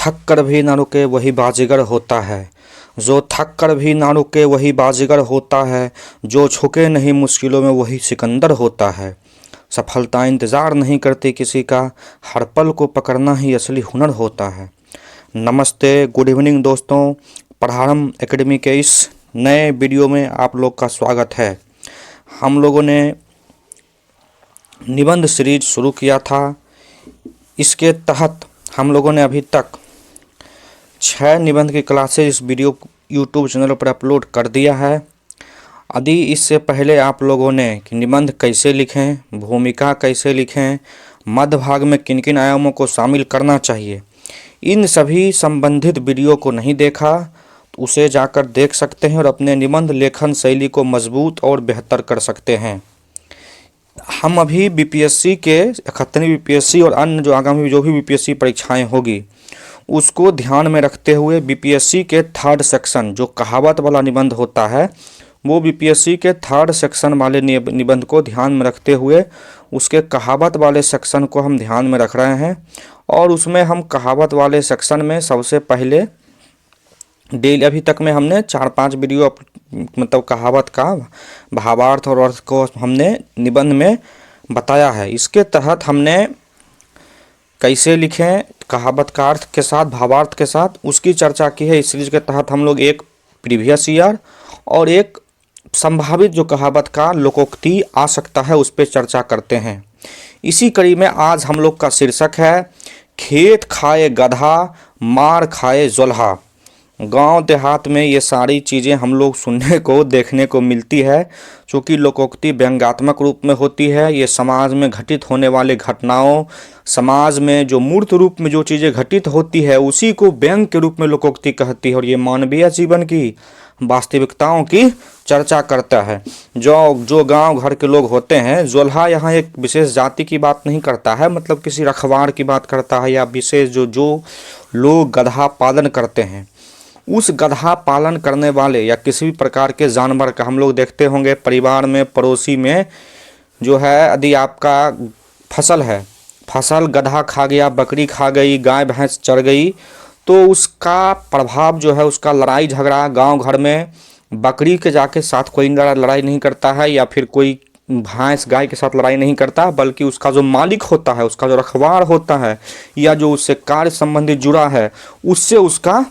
थक कर भी ना रुके वही बाजीगर होता है। जो थक कर भी ना रुके वही बाजीगर होता है। जो झुके नहीं मुश्किलों में वही सिकंदर होता है। सफलता इंतज़ार नहीं करती किसी का, हर पल को पकड़ना ही असली हुनर होता है। नमस्ते, गुड इवनिंग दोस्तों। पढ़ारम एकेडमी के इस नए वीडियो में आप लोग का स्वागत है। हम लोगों ने निबंध सीरीज शुरू किया था। इसके तहत हम लोगों ने अभी तक 6 निबंध की क्लासेज इस वीडियो यूट्यूब चैनल पर अपलोड कर दिया है। यदि इससे पहले आप लोगों ने कि निबंध कैसे लिखें, भूमिका कैसे लिखें, मध्य भाग में किन किन आयामों को शामिल करना चाहिए, इन सभी संबंधित वीडियो को नहीं देखा तो उसे जाकर देख सकते हैं और अपने निबंध लेखन शैली को मजबूत और बेहतर कर सकते हैं। हम अभी बीपीएससी के 71वीं बीपीएससी और अन्य जो आगामी जो भी बीपीएससी परीक्षाएं होगी उसको ध्यान में रखते हुए बीपीएससी के थर्ड सेक्शन जो कहावत वाला निबंध होता है, वो बीपीएससी के थर्ड सेक्शन वाले निबंध को ध्यान में रखते हुए उसके कहावत वाले सेक्शन को हम ध्यान में रख रहे हैं। और उसमें हम कहावत वाले सेक्शन में सबसे पहले डेली अभी तक में हमने 4-5 वीडियो मतलब कहावत का भावार्थ और अर्थ को हमने निबंध में बताया है। इसके तहत हमने कैसे लिखें कहावत का अर्थ के साथ, भावार्थ के साथ, उसकी चर्चा की है। इस सीरीज के तहत हम लोग एक प्रीवियस ईयर और एक संभावित जो कहावत का लोकोक्ति आ सकता है उस पर चर्चा करते हैं। इसी कड़ी में आज हम लोग का शीर्षक है खेत खाए गधा मार खाए जोल्हा। गांव देहात में ये सारी चीज़ें हम लोग सुनने को देखने को मिलती है, चूँकि लोकोक्ति व्यंग्यात्मक रूप में होती है। ये समाज में घटित होने वाले घटनाओं, समाज में जो मूर्त रूप में जो चीज़ें घटित होती है उसी को व्यंग के रूप में लोकोक्ति कहती है और ये मानवीय जीवन की वास्तविकताओं की चर्चा करता है। जो गांव घर के लोग होते हैं, जोल्हा यहाँ एक विशेष जाति की बात नहीं करता है, मतलब किसी रखवार की बात करता है या विशेष जो लोग गधा पालन करते हैं, उस गधा पालन करने वाले या किसी भी प्रकार के जानवर का हम लोग देखते होंगे परिवार में, पड़ोसी में जो है, यदि आपका फसल है, फसल गधा खा गया, बकरी खा गई, गाय भैंस चर गई, तो उसका प्रभाव जो है, उसका लड़ाई झगड़ा गांव घर में बकरी के जाके साथ कोई लड़ाई नहीं करता है या फिर कोई भैंस गाय के साथ लड़ाई नहीं करता, बल्कि उसका जो मालिक होता है, उसका जो रखवार होता है या जो उससे कार्य संबंधी जुड़ा है उससे उसका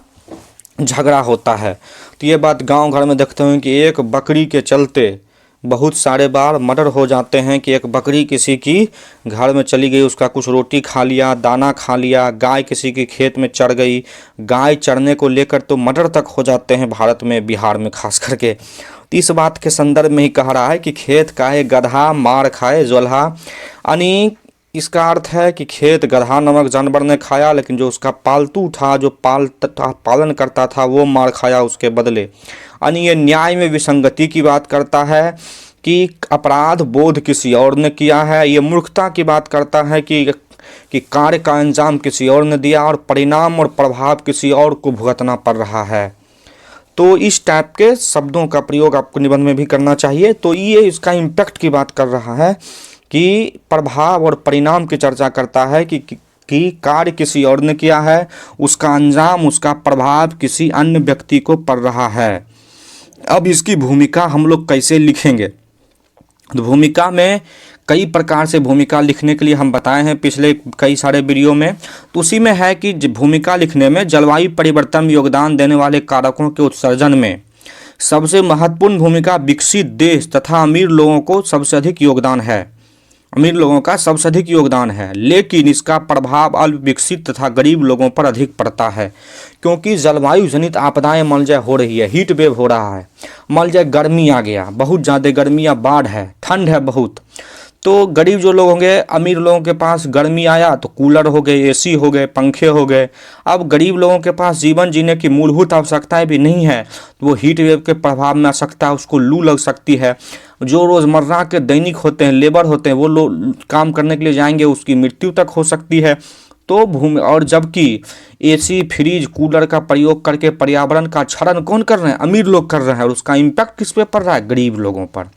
झगड़ा होता है। तो ये बात गांव घर में देखते हैं कि एक बकरी के चलते बहुत सारे बार मर्डर हो जाते हैं कि एक बकरी किसी की घर में चली गई, उसका कुछ रोटी खा लिया, दाना खा लिया, गाय किसी के खेत में चढ़ गई, गाय चढ़ने को लेकर तो मर्डर तक हो जाते हैं भारत में, बिहार में खास करके। तो इस बात के संदर्भ में ही कह रहा है कि खेत खाए गधा मार खाए जोल्हा, यानी इसका अर्थ है कि खेत गधा नामक जानवर ने खाया, लेकिन जो उसका पालतू था, जो पालन करता था, वो मार खाया उसके बदले। यानी ये न्याय में विसंगति की बात करता है कि अपराध बोध किसी और ने किया है। ये मूर्खता की बात करता है कि कार्य का अंजाम किसी और ने दिया और परिणाम और प्रभाव किसी और को भुगतना पड़ रहा है। तो इस टाइप के शब्दों का प्रयोग आपको निबंध में भी करना चाहिए। तो ये इसका इम्पैक्ट की बात कर रहा है कि प्रभाव और परिणाम की चर्चा करता है कि कार्य किसी और ने किया है, उसका अंजाम, उसका प्रभाव किसी अन्य व्यक्ति को पड़ रहा है। अब इसकी भूमिका हम लोग कैसे लिखेंगे? तो भूमिका में कई प्रकार से भूमिका लिखने के लिए हम बताए हैं पिछले कई सारे वीडियो में। तो उसी में है कि भूमिका लिखने में जलवायु परिवर्तन में योगदान देने वाले कारकों के उत्सर्जन में सबसे महत्वपूर्ण भूमिका विकसित देश तथा अमीर लोगों को सबसे अधिक योगदान है, अमीर लोगों का सबसे अधिक योगदान है, लेकिन इसका प्रभाव अल्प विकसित तथा गरीब लोगों पर अधिक पड़ता है। क्योंकि जलवायु जनित आपदाएं मान लीजिए हो रही है, हीट वेव हो रहा है, मान लीजिए गर्मी आ गया, बहुत ज़्यादा गर्मी या बाढ़ है, ठंड है बहुत, तो गरीब जो लोग होंगे, अमीर लोगों के पास गर्मी आया तो कूलर हो गए, एसी हो गए, पंखे हो गए। अब गरीब लोगों के पास जीवन जीने की मूलभूत आवश्यकताएं भी नहीं है, तो वो हीट वेव के प्रभाव में आ सकता है, उसको लू लग सकती है। जो रोज़मर्रा के दैनिक होते हैं, लेबर होते हैं, वो लोग काम करने के लिए जाएंगे, उसकी मृत्यु तक हो सकती है। तो भूमि और जबकि एसी, फ्रिज, कूलर का प्रयोग करके पर्यावरण का क्षरण कौन कर रहे हैं? अमीर लोग कर रहे हैं, और उसका इम्पैक्ट किस पे पड़ रहा है? गरीब लोगों पर।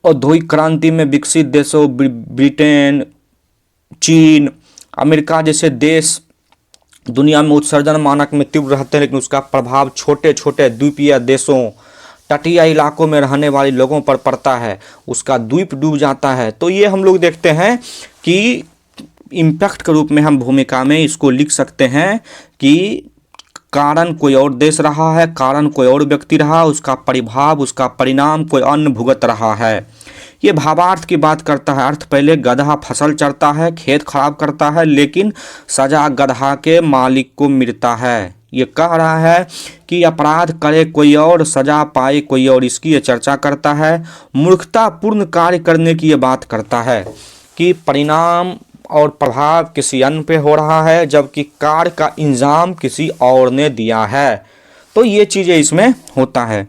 औद्योगिक क्रांति में विकसित देशों ब्रिटेन, चीन, अमेरिका जैसे देश दुनिया में उत्सर्जन मानक में तीव्र रहते हैं, लेकिन उसका प्रभाव छोटे छोटे द्वीपीय देशों, तटीय इलाकों में रहने वाले लोगों पर पड़ता है, उसका द्वीप डूब जाता है। तो ये हम लोग देखते हैं कि इम्पैक्ट के रूप में हम भूमिका में इसको लिख सकते हैं कि कारण कोई और देश रहा है, कारण कोई और व्यक्ति रहा, उसका परिभाव, उसका परिणाम कोई अन्य भुगत रहा है। ये भावार्थ की बात करता है। अर्थ पहले गधा फसल चरता है, खेत खराब करता है, लेकिन सजा गधा के मालिक को मिलता है। ये कह रहा है कि अपराध करे कोई और, सजा पाए कोई और, इसकी ये चर्चा करता है। मूर्खतापूर्ण कार्य करने की ये बात करता है कि परिणाम और प्रभाव किसी अन्य पे हो रहा है, जबकि कार्य का इंजाम किसी और ने दिया है। तो ये चीज़ें इसमें होता है।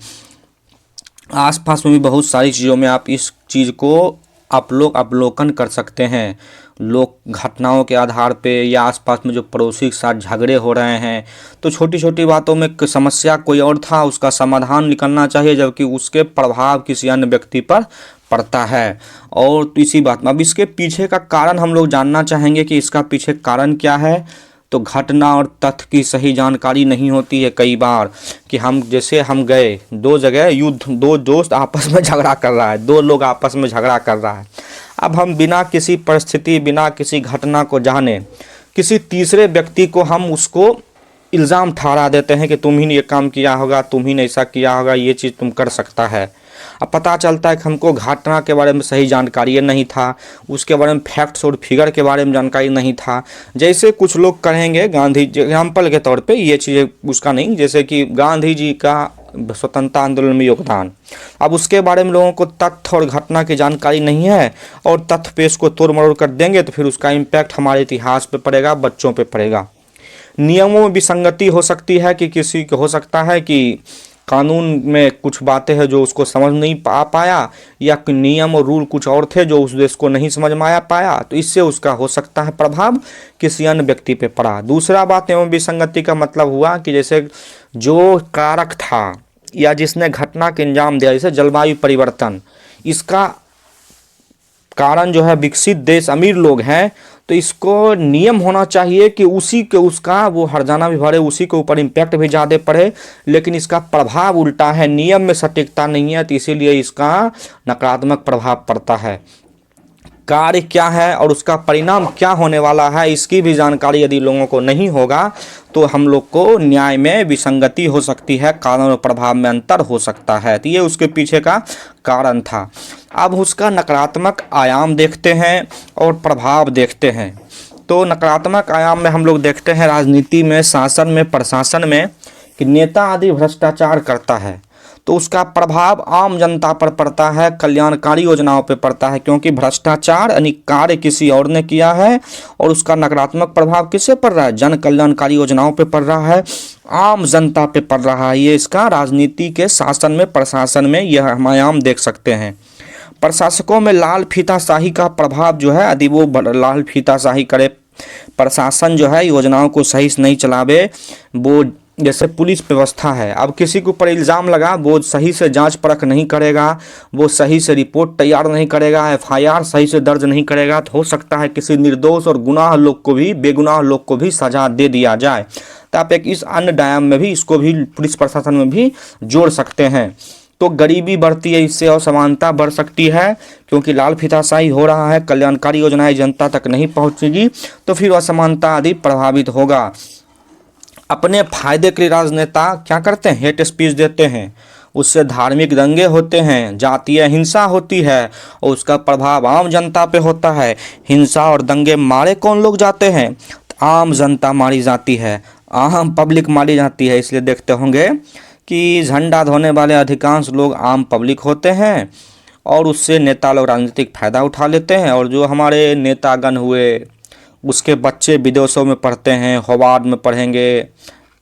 आसपास में भी बहुत सारी चीज़ों में आप इस चीज़ को आप लोग अवलोकन कर सकते हैं। लोग घटनाओं के आधार पे या आसपास में जो पड़ोसी के साथ झगड़े हो रहे हैं, तो छोटी छोटी बातों में समस्या कोई और था, उसका समाधान निकलना चाहिए, जबकि उसके प्रभाव किसी अन्य व्यक्ति पर पड़ता है। और तो इसी बात में अब इसके पीछे का कारण हम लोग जानना चाहेंगे कि इसका पीछे कारण क्या है। तो घटना और तथ्य की सही जानकारी नहीं होती है कई बार, कि हम जैसे हम गए दो जगह युद्ध, दो दोस्त आपस में झगड़ा कर रहा है, दो लोग आपस में झगड़ा कर रहा है। अब हम बिना किसी परिस्थिति, बिना किसी घटना को जाने किसी तीसरे व्यक्ति को हम उसको इल्ज़ाम ठहरा देते हैं कि तुम ही ने ये काम किया होगा, तुम ही ने ऐसा किया होगा, ये चीज़ तुम कर सकता है। अब पता चलता है कि हमको घटना के बारे में सही जानकारी नहीं था, उसके बारे में फैक्ट्स और फिगर के बारे में जानकारी नहीं था। जैसे कुछ लोग कहेंगे, गांधी एग्जाम्पल के तौर पे ये चीज़ें उसका नहीं, जैसे कि गांधी जी का स्वतंत्रता आंदोलन में योगदान, अब उसके बारे में लोगों को तथ्य और घटना की जानकारी नहीं है, और तथ्य पे इसको तोड़ मरोड़ कर देंगे तो फिर उसका इम्पैक्ट हमारे इतिहास पे पड़ेगा, बच्चों पे पड़ेगा। नियमों में विसंगति हो सकती है कि किसी को हो सकता है कि कानून में कुछ बातें हैं जो उसको समझ नहीं पाया, या नियम और रूल कुछ और थे जो उस देश को नहीं समझ में पाया, तो इससे उसका हो सकता है प्रभाव किसी अन्य व्यक्ति पे पड़ा। दूसरा बात एवं विसंगति का मतलब हुआ कि जैसे जो कारक था या जिसने घटना के अंजाम दिया, जैसे जलवायु परिवर्तन, इसका कारण जो है विकसित देश, अमीर लोग हैं, तो इसको नियम होना चाहिए कि उसी के उसका वो हर्जाना भी भरे, उसी के ऊपर इम्पैक्ट भी ज़्यादा पड़े, लेकिन इसका प्रभाव उल्टा है, नियम में सटीकता नहीं है, तो इसीलिए इसका नकारात्मक प्रभाव पड़ता है। कार्य क्या है और उसका परिणाम क्या होने वाला है, इसकी भी जानकारी यदि लोगों को नहीं होगा तो हम लोग को न्याय में विसंगति हो सकती है, कारण और प्रभाव में अंतर हो सकता है। तो ये उसके पीछे का कारण था। अब उसका नकारात्मक आयाम देखते हैं और प्रभाव देखते हैं। तो नकारात्मक आयाम में हम लोग देखते हैं राजनीति में, शासन में, प्रशासन में, कि नेता आदि भ्रष्टाचार करता है तो उसका प्रभाव आम जनता पर पड़ता है, कल्याणकारी योजनाओं पर पड़ता है, क्योंकि भ्रष्टाचार यानी कार्य किसी और ने किया है और उसका नकारात्मक प्रभाव किससे पड़ रहा है, जन कल्याणकारी योजनाओं पे पड़ रहा है, आम जनता पे पड़ रहा है। ये इसका राजनीति के शासन में, प्रशासन में यह हम आयाम देख सकते हैं। प्रशासकों में लाल फीताशाही का प्रभाव जो है, यदि वो लाल फीताशाही करे, प्रशासन जो है योजनाओं को सही से नहीं चलावे, वो जैसे पुलिस व्यवस्था है, अब किसी के ऊपर इल्ज़ाम लगा, वो सही से जांच परख नहीं करेगा, वो सही से रिपोर्ट तैयार नहीं करेगा, एफआईआर सही से दर्ज नहीं करेगा, तो हो सकता है किसी निर्दोष और गुनाह लोग को भी, बेगुनाह लोग को भी सजा दे दिया जाए। तो आप एक इस अन्य डायम में भी इसको भी पुलिस प्रशासन में भी जोड़ सकते हैं। तो गरीबी बढ़ती है, इससे असमानता बढ़ सकती है, क्योंकि लाल फीताशाही हो रहा है, कल्याणकारी योजनाएं जनता तक नहीं पहुँचेगी, तो फिर असमानता आदि प्रभावित होगा। अपने फायदे के लिए राजनेता क्या करते हैं, हेट स्पीच देते हैं, उससे धार्मिक दंगे होते हैं, जातीय हिंसा होती है और उसका प्रभाव आम जनता पे होता है। हिंसा और दंगे मारे कौन लोग जाते हैं, आम जनता मारी जाती है, आम पब्लिक मारी जाती है। इसलिए देखते होंगे कि झंडा धोने वाले अधिकांश लोग आम पब्लिक होते हैं और उससे नेता लोग राजनीतिक फ़ायदा उठा लेते हैं। और जो हमारे नेतागण हुए, उसके बच्चे विदेशों में पढ़ते हैं, हार्वर्ड में पढ़ेंगे,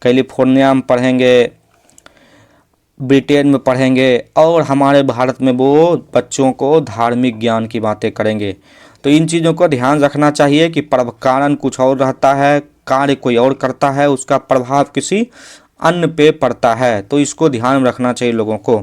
कैलिफोर्निया में पढ़ेंगे, ब्रिटेन में पढ़ेंगे, और हमारे भारत में वो बच्चों को धार्मिक ज्ञान की बातें करेंगे। तो इन चीज़ों को ध्यान रखना चाहिए कि कारण कुछ और रहता है, कार्य कोई और करता है, उसका प्रभाव किसी अन्य पे पड़ता है। तो इसको ध्यान रखना चाहिए लोगों को।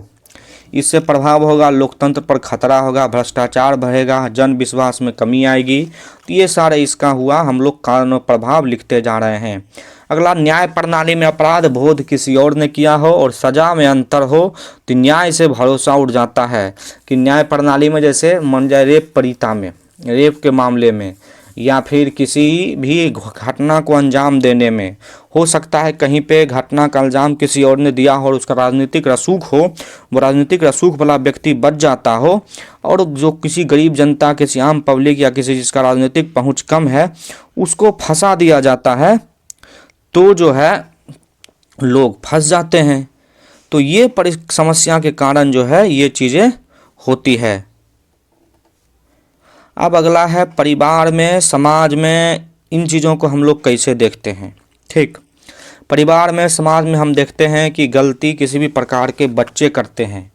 इससे प्रभाव होगा, लोकतंत्र पर खतरा होगा, भ्रष्टाचार बढ़ेगा, जन विश्वास में कमी आएगी। तो ये सारे इसका हुआ, हम लोग कारण और प्रभाव लिखते जा रहे हैं। अगला, न्याय प्रणाली में अपराध बोध किसी और ने किया हो और सजा में अंतर हो तो न्याय से भरोसा उठ जाता है। कि न्याय प्रणाली में जैसे मान जाए रेप पीड़िता में, रेप के मामले में, या फिर किसी भी घटना को अंजाम देने में, हो सकता है कहीं पे घटना का इल्ज़ाम किसी और ने दिया हो और उसका राजनीतिक रसूख हो, वो राजनीतिक रसूख वाला व्यक्ति बच जाता हो, और जो किसी गरीब जनता, किसी आम पब्लिक या किसी जिसका राजनीतिक पहुंच कम है उसको फंसा दिया जाता है, तो जो है लोग फंस जाते हैं। तो ये समस्या के कारण जो है ये चीज़ें होती है। अब अगला है, परिवार में, समाज में इन चीज़ों को हम लोग कैसे देखते हैं। ठीक, परिवार में, समाज में हम देखते हैं कि गलती किसी भी प्रकार के बच्चे करते हैं।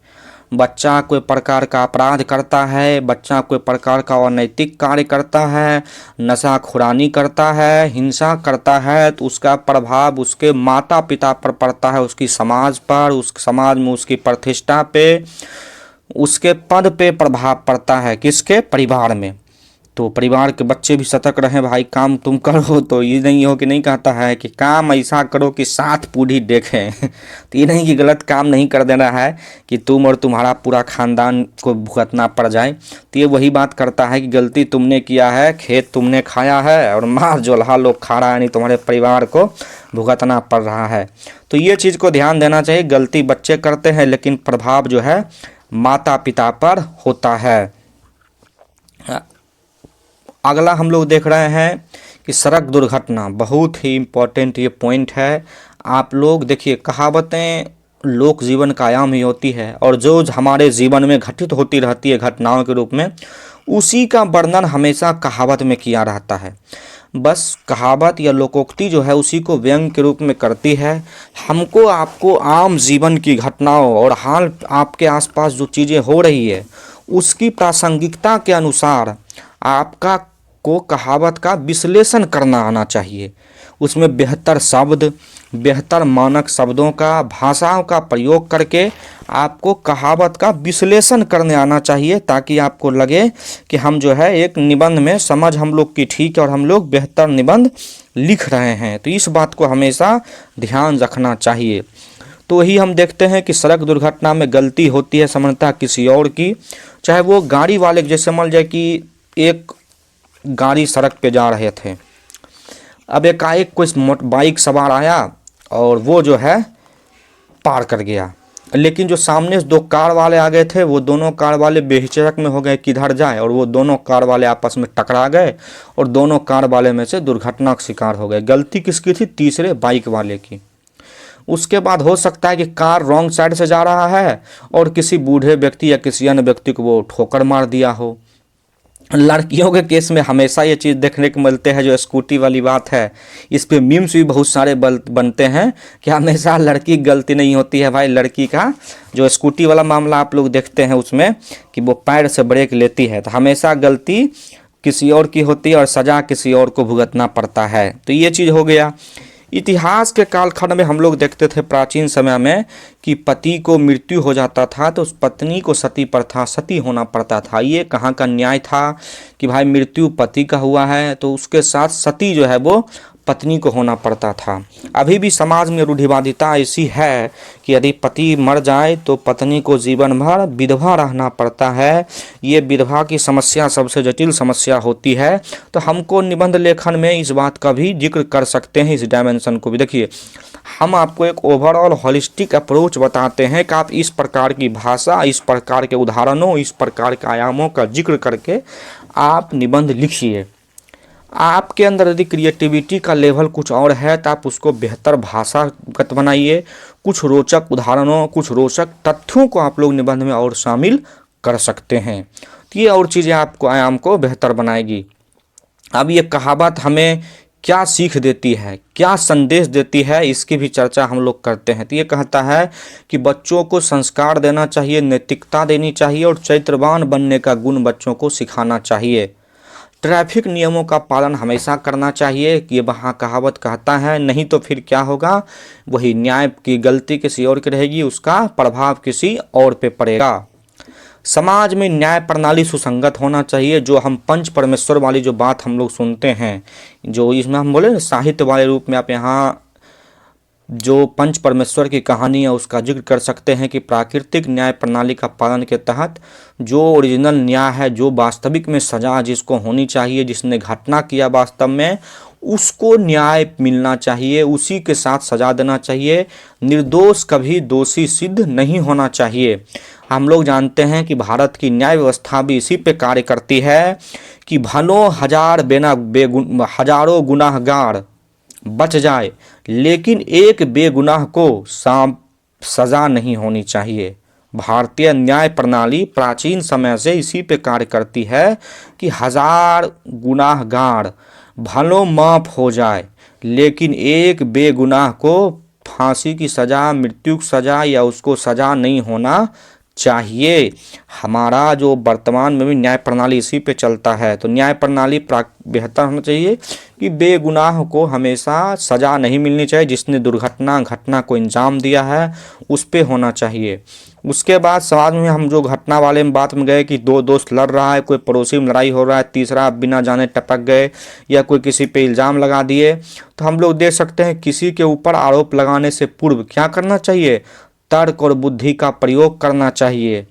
बच्चा कोई प्रकार का अपराध करता है, बच्चा कोई प्रकार का अनैतिक कार्य करता है, नशाखुरानी करता है, हिंसा करता है, तो उसका प्रभाव उसके माता पिता पर पड़ता है, उसकी समाज पर, उस समाज में उसकी प्रतिष्ठा पे, उसके पद पे प्रभाव पड़ता है। किसके? परिवार में। तो परिवार के बच्चे भी सतर्क रहें भाई, काम तुम करो तो ये नहीं हो कि नहीं कहता है कि काम ऐसा करो कि 7 पीढ़ी देखें तो ये नहीं कि गलत काम नहीं कर देना है कि तुम और तुम्हारा पूरा खानदान को भुगतना पड़ जाए। तो ये वही बात करता है कि गलती तुमने किया है, खेत तुमने खाया है और मार जोल्हा लोग खा रहा है, नहीं तुम्हारे परिवार को भुगतना पड़ रहा है। तो ये चीज़ को ध्यान देना चाहिए। गलती बच्चे करते हैं लेकिन प्रभाव जो है माता पिता पर होता है। अगला हम लोग देख रहे हैं कि सड़क दुर्घटना, बहुत ही इम्पोर्टेंट ये पॉइंट है। आप लोग देखिए, कहावतें लोक जीवन का आयाम ही होती है और जो हमारे जीवन में घटित होती रहती है घटनाओं के रूप में, उसी का वर्णन हमेशा कहावत में किया रहता है। बस कहावत या लोकोक्ति जो है उसी को व्यंग के रूप में करती है। हमको आपको आम जीवन की घटनाओं और हाल आपके आसपास जो चीज़ें हो रही है उसकी प्रासंगिकता के अनुसार आपका को कहावत का विश्लेषण करना आना चाहिए। उसमें बेहतर शब्द, बेहतर मानक शब्दों का, भाषाओं का प्रयोग करके आपको कहावत का विश्लेषण करने आना चाहिए, ताकि आपको लगे कि हम जो है एक निबंध में समझ हम लोग की ठीक है और हम लोग बेहतर निबंध लिख रहे हैं। तो इस बात को हमेशा ध्यान रखना चाहिए। तो वही हम देखते हैं कि सड़क दुर्घटना में गलती होती है सामान्यतः किसी और की, चाहे वो गाड़ी वाले, जैसे मान जाए कि एक गाड़ी सड़क पे जा रहे थे, अब एकाएक कोई बाइक सवार आया और वो जो है पार कर गया, लेकिन जो सामने से 2 कार वाले आ गए थे वो दोनों कार वाले बेहिचक में हो गए किधर जाए, और वो दोनों कार वाले आपस में टकरा गए और दोनों कार वाले में से दुर्घटना का शिकार हो गए। गलती किसकी थी? तीसरे बाइक वाले की। उसके बाद हो सकता है कि कार रॉन्ग साइड से जा रहा है और किसी बूढ़े व्यक्ति या किसी अन्य व्यक्ति को वो ठोकर मार दिया हो। लड़कियों के केस में हमेशा ये चीज़ देखने को मिलते हैं, जो स्कूटी वाली बात है, इस पे मीम्स भी बहुत सारे बनते हैं कि हमेशा लड़की की गलती नहीं होती है। भाई, लड़की का जो स्कूटी वाला मामला आप लोग देखते हैं उसमें कि वो पैर से ब्रेक लेती है, तो हमेशा गलती किसी और की होती है और सज़ा किसी और को भुगतना पड़ता है। तो ये चीज़ हो गया। इतिहास के कालखंड में हम लोग देखते थे प्राचीन समय में कि पति को मृत्यु हो जाता था तो उस पत्नी को सती प्रथा, सती होना पड़ता था। ये कहाँ का न्याय था कि भाई मृत्यु पति का हुआ है तो उसके साथ सती जो है वो पत्नी को होना पड़ता था। अभी भी समाज में रूढ़िवादिता ऐसी है कि यदि पति मर जाए तो पत्नी को जीवन भर विधवा रहना पड़ता है। ये विधवा की समस्या सबसे जटिल समस्या होती है। तो हमको निबंध लेखन में इस बात का भी जिक्र कर सकते हैं, इस डायमेंशन को भी। देखिए, हम आपको एक ओवरऑल होलिस्टिक अप्रोच बताते हैं कि आप इस प्रकार की भाषा, इस प्रकार के उदाहरणों, इस प्रकार के आयामों का जिक्र करके आप निबंध लिखिए। आपके अंदर यदि क्रिएटिविटी का लेवल कुछ और है तो आप उसको बेहतर भाषागत बनाइए। कुछ रोचक उदाहरणों, कुछ रोचक तथ्यों को आप लोग निबंध में और शामिल कर सकते हैं। तो ये और चीज़ें आपको आयाम को बेहतर बनाएगी। अब ये कहावत हमें क्या सीख देती है, क्या संदेश देती है, इसकी भी चर्चा हम लोग करते हैं। तो ये कहता है कि बच्चों को संस्कार देना चाहिए, नैतिकता देनी चाहिए और चरित्रवान बनने का गुण बच्चों को सिखाना चाहिए। ट्रैफिक नियमों का पालन हमेशा करना चाहिए कि ये वहाँ कहावत कहता है, नहीं तो फिर क्या होगा, वही न्याय की गलती किसी और की रहेगी, उसका प्रभाव किसी और पे पड़ेगा। समाज में न्याय प्रणाली सुसंगत होना चाहिए। जो हम पंच परमेश्वर वाली जो बात हम लोग सुनते हैं, जो इसमें हम बोले साहित्य वाले रूप में आप यहाँ जो पंच परमेश्वर की कहानी है उसका जिक्र कर सकते हैं कि प्राकृतिक न्याय प्रणाली का पालन के तहत जो ओरिजिनल न्याय है, जो वास्तविक में सजा जिसको होनी चाहिए, जिसने घटना किया वास्तव में, उसको न्याय मिलना चाहिए, उसी के साथ सजा देना चाहिए। निर्दोष कभी दोषी सिद्ध नहीं होना चाहिए। हम लोग जानते हैं कि भारत की न्याय व्यवस्था भी इसी पे कार्य करती है कि भलों हजारों गुनाहगार बच जाए, लेकिन एक बेगुनाह को सजा नहीं होनी चाहिए। भारतीय न्याय प्रणाली प्राचीन समय से इसी पे कार्य करती है कि हजार गुनाहगार भलों माफ हो जाए, लेकिन एक बेगुनाह को फांसी की सजा, मृत्यु की सजा या उसको सजा नहीं होना चाहिए। हमारा जो वर्तमान में भी न्याय प्रणाली इसी पे चलता है। तो न्याय प्रणाली बेहतर होना चाहिए कि बेगुनाह को हमेशा सजा नहीं मिलनी चाहिए। जिसने घटना को अंजाम दिया है उस पे होना चाहिए। उसके बाद समाज में हम जो घटना वाले में बात में गए कि दो दोस्त लड़ रहा है, कोई पड़ोसी में लड़ाई हो रहा है, तीसरा बिना जाने टपक गए या कोई किसी पे इल्ज़ाम लगा दिए, तो हम लोग देख सकते हैं किसी के ऊपर आरोप लगाने से पूर्व क्या करना चाहिए, तर्क और बुद्धि का प्रयोग करना चाहिए।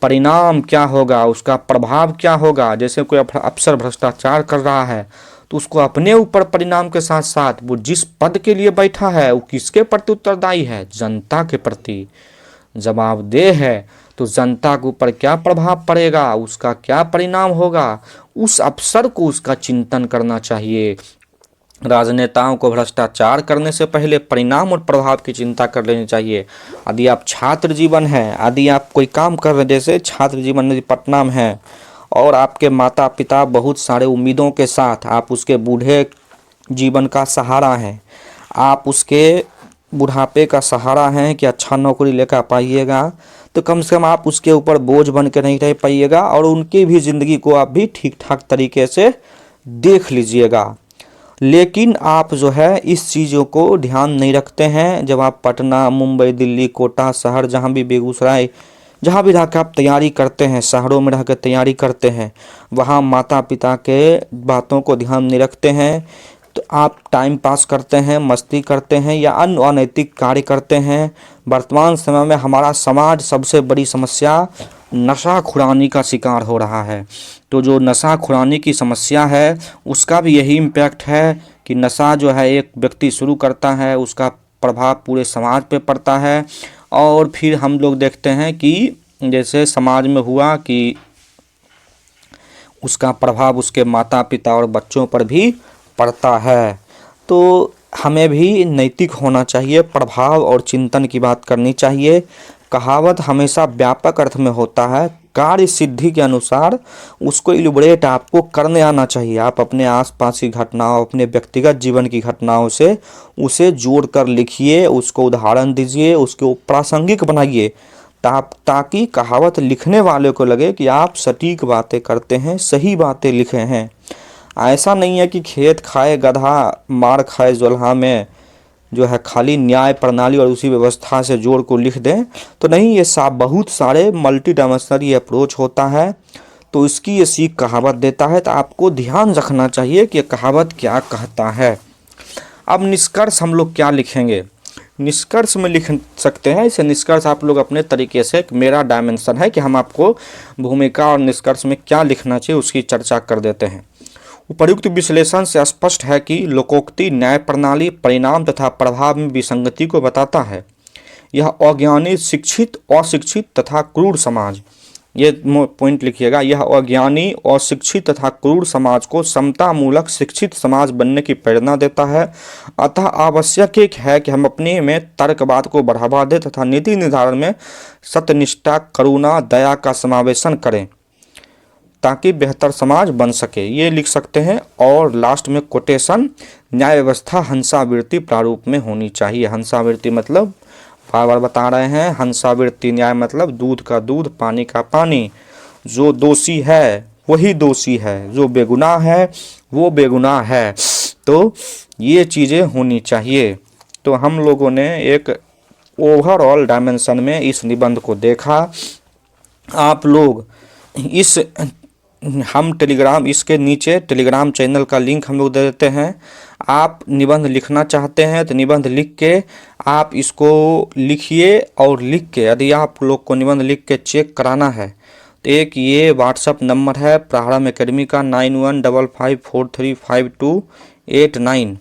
परिणाम क्या होगा, उसका प्रभाव क्या होगा। जैसे कोई अफसर भ्रष्टाचार कर रहा है तो उसको अपने ऊपर परिणाम के साथ साथ वो जिस पद के लिए बैठा है वो किसके प्रति उत्तरदायी है, जनता के प्रति जवाबदेह है। तो जनता के ऊपर क्या प्रभाव पड़ेगा, उसका क्या परिणाम होगा, उस अफसर को उसका चिंतन करना चाहिए। राजनेताओं को भ्रष्टाचार करने से पहले परिणाम और प्रभाव की चिंता कर लेनी चाहिए। यदि आप छात्र जीवन है, यदि आप कोई काम कर रहे हैं, जैसे छात्र जीवन यदि पटना में है और आपके माता पिता बहुत सारे उम्मीदों के साथ, आप उसके बूढ़े जीवन का सहारा हैं, आप उसके बुढ़ापे का सहारा हैं कि अच्छा नौकरी लेकर पाइएगा, तो कम से कम आप उसके ऊपर बोझ बन के नहीं रह पाइएगा और उनकी भी ज़िंदगी को आप भी ठीक ठाक तरीके से देख लीजिएगा। लेकिन आप जो है इस चीज़ों को ध्यान नहीं रखते हैं। जब आप पटना, मुंबई, दिल्ली, कोटा शहर, जहाँ भी, बेगूसराय, जहाँ भी रह कर आप तैयारी करते हैं, शहरों में रह कर तैयारी करते हैं, वहाँ माता पिता के बातों को ध्यान नहीं रखते हैं, तो आप टाइम पास करते हैं, मस्ती करते हैं या अन्य अनैतिक कार्य करते हैं। वर्तमान समय में हमारा समाज सबसे बड़ी समस्या नशाखुरानी का शिकार हो रहा है। तो जो नशाखुरानी की समस्या है उसका भी यही इम्पैक्ट है कि नशा जो है एक व्यक्ति शुरू करता है, उसका प्रभाव पूरे समाज पे पड़ता है। और फिर हम लोग देखते हैं कि जैसे समाज में हुआ कि उसका प्रभाव उसके माता पिता और बच्चों पर भी पड़ता है। तो हमें भी नैतिक होना चाहिए, प्रभाव और चिंतन की बात करनी चाहिए। कहावत हमेशा व्यापक अर्थ में होता है, कार्य सिद्धि के अनुसार उसको इलुबरेट आपको करने आना चाहिए। आप अपने आसपास की घटनाओं, अपने व्यक्तिगत जीवन की घटनाओं से उसे जोड़कर लिखिए, उसको उदाहरण दीजिए, उसको प्रासंगिक बनाइए, ताकि कहावत लिखने वाले को लगे कि आप सटीक बातें करते हैं, सही बातें लिखे हैं। ऐसा नहीं है कि खेत खाए गधा मार खाए जोल्हा में जो है खाली न्याय प्रणाली और उसी व्यवस्था से जोड़ को लिख दें, तो नहीं, ये बहुत सारे मल्टी डायमेंशनल अप्रोच होता है। तो इसकी ये सीख कहावत देता है। तो आपको ध्यान रखना चाहिए कि कहावत क्या कहता है। अब निष्कर्ष हम लोग क्या लिखेंगे, निष्कर्ष में लिख सकते हैं। इसे निष्कर्ष आप लोग अपने तरीके से, मेरा डायमेंशन है कि हम आपको भूमिका और निष्कर्ष में क्या लिखना चाहिए उसकी चर्चा कर देते हैं। उपर्युक्त विश्लेषण से स्पष्ट है कि लोकोक्ति न्याय प्रणाली परिणाम तथा प्रभाव में विसंगति को बताता है। यह अज्ञानी, शिक्षित, अशिक्षित तथा क्रूर समाज, ये पॉइंट लिखिएगा, यह अज्ञानी, अशिक्षित तथा क्रूर समाज को समता मूलक शिक्षित समाज बनने की प्रेरणा देता है। अतः आवश्यक है कि हम अपने में तर्कवाद को बढ़ावा दें तथा नीति निर्धारण में सत्यनिष्ठा, करुणा, दया का समावेशन करें ताकि बेहतर समाज बन सके, ये लिख सकते हैं। और लास्ट में कोटेशन, न्याय व्यवस्था हंसावृत्ति प्रारूप में होनी चाहिए। हंसावृत्ति मतलब बार बार बता रहे हैं, हंसावृत्ति न्याय मतलब दूध का दूध, पानी का पानी। जो दोषी है वही दोषी है, जो बेगुनाह है वो बेगुनाह है। तो ये चीज़ें होनी चाहिए। तो हम लोगों ने एक ओवरऑल डायमेंशन में इस निबंध को देखा। आप लोग इस हम टेलीग्राम, इसके नीचे टेलीग्राम चैनल का लिंक हम लोग दे देते हैं। आप निबंध लिखना चाहते हैं तो निबंध लिख के आप इसको लिखिए, और लिख के यदि आप लोग को निबंध लिख के चेक कराना है तो एक ये व्हाट्सअप नंबर है प्रारंभ एकेडमी का 9155435289।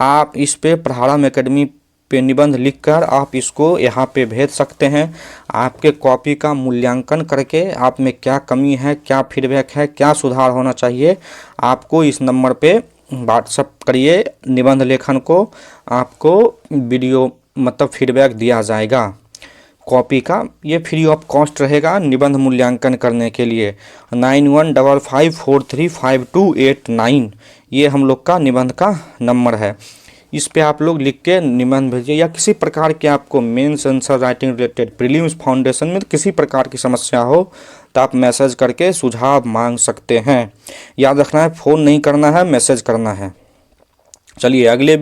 आप इस पे प्रारंभ एकेडमी पे निबंध लिखकर आप इसको यहाँ पे भेज सकते हैं। आपके कॉपी का मूल्यांकन करके आप में क्या कमी है, क्या फीडबैक है, क्या सुधार होना चाहिए, आपको इस नंबर पे व्हाट्सअप करिए निबंध लेखन को, आपको वीडियो मतलब फीडबैक दिया जाएगा। कॉपी का ये फ्री ऑफ कॉस्ट रहेगा निबंध मूल्यांकन करने के लिए। 9155435289 ये हम लोग का निबंध का नंबर है। इस पे आप लोग लिख के निबंध भेजिए, या किसी प्रकार के आपको mains answer writing related prelims foundation में किसी प्रकार की समस्या हो तो आप मैसेज करके सुझाव मांग सकते हैं। याद रखना है, फ़ोन नहीं करना है, मैसेज करना है। चलिए अगले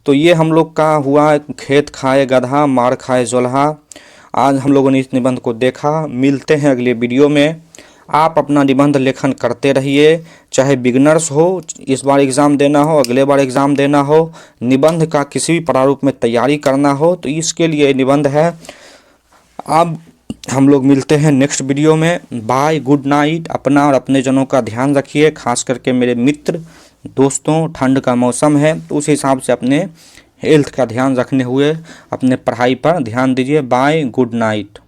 तो ये हम लोग का हुआ खेत खाए गधा मार खाए जोल्हा। आज हम लोगों ने इस निबंध को देखा। मिलते हैं अगले वीडियो में। आप अपना निबंध लेखन करते रहिए, चाहे बिगनर्स हो, इस बार एग्ज़ाम देना हो, अगले बार एग्ज़ाम देना हो, निबंध का किसी भी प्रारूप में तैयारी करना हो तो इसके लिए निबंध है। अब हम लोग मिलते हैं नेक्स्ट वीडियो में। Bye, good night. अपना और अपने जनों का ध्यान रखिए, खास करके मेरे मित्र दोस्तों। ठंड का मौसम है तो उस हिसाब से अपने हेल्थ का ध्यान रखने हुए अपने पढ़ाई पर ध्यान दीजिए। Bye, good night.